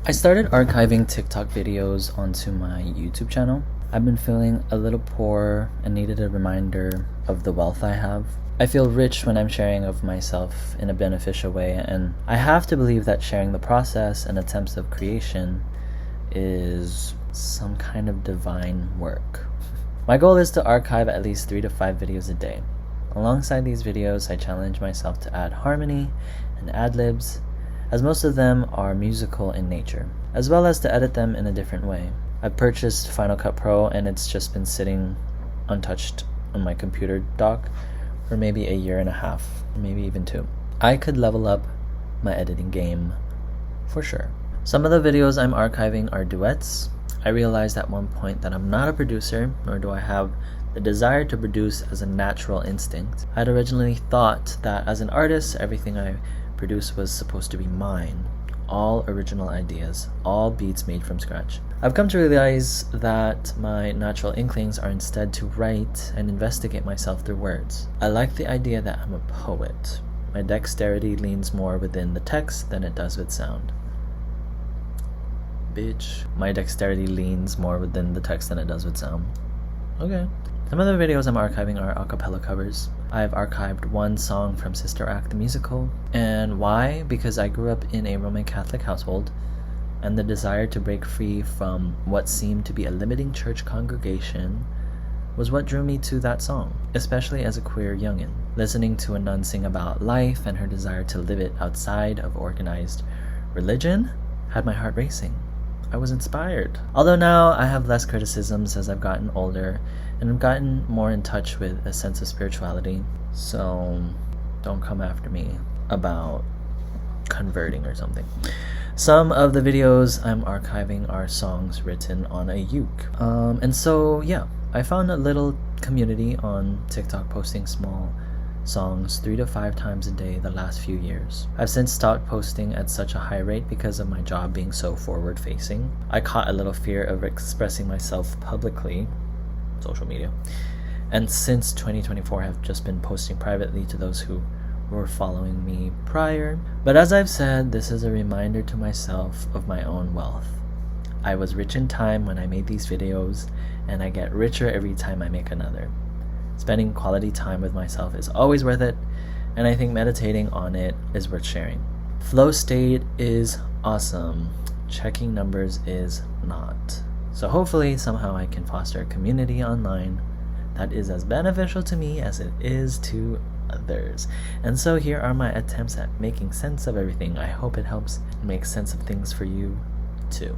I started archiving TikTok videos onto my YouTube channel. I've been feeling a little poor and needed a reminder of the wealth I have. I feel rich when I'm sharing of myself in a beneficial way, and I have to believe that sharing the process and attempts of creation is some kind of divine work. My goal is to archive at least 3 to 5 videos a day. Alongside these videos, I challenge myself to add harmony and ad-libs, as most of them are musical in nature, as well as to edit them in a different way. I've purchased Final Cut Pro and it's just been sitting untouched on my computer dock for maybe a year and a half, maybe even 2. I could level up my editing game for sure. Some of the videos I'm archiving are duets. I realized at one point that I'm not a producer, nor do I have the desire to produce as a natural instinct. I'd originally thought that as an artist, everything I produced was supposed to be mine. All original ideas, all beats made from scratch. I've come to realize that my natural inklings are instead to write and investigate myself through words. I like the idea that I'm a poet. My dexterity leans more within the text than it does with sound. Bitch. My dexterity leans more within the text than it does with sound. Okay. Some of the videos I'm archiving are a cappella covers. I've archived one song from Sister Act the musical. And why? Because I grew up in a Roman Catholic household, and the desire to break free from what seemed to be a limiting church congregation was what drew me to that song, especially as a queer youngin'. Listening to a nun sing about life and her desire to live it outside of organized religion had my heart racing. I was inspired. Although now I have less criticisms as I've gotten older and I've gotten more in touch with a sense of spirituality. So don't come after me about converting or something. Some of the videos I'm archiving are songs written on a uke. And so yeah, I found a little community on TikTok posting small songs 3 to 5 times a day the last few years. I've since stopped posting at such a high rate because of my job being so forward facing. I caught a little fear of expressing myself publicly, social media, and since 2024 have just been posting privately to those who were following me prior. But as I've said, this is a reminder to myself of my own wealth. I was rich in time when I made these videos, and I get richer every time I make another. Spending quality time with myself is always worth it, and I think meditating on it is worth sharing. Flow state is awesome. Checking numbers is not. So hopefully somehow I can foster a community online that is as beneficial to me as it is to others. And so here are my attempts at making sense of everything. I hope it helps make sense of things for you too.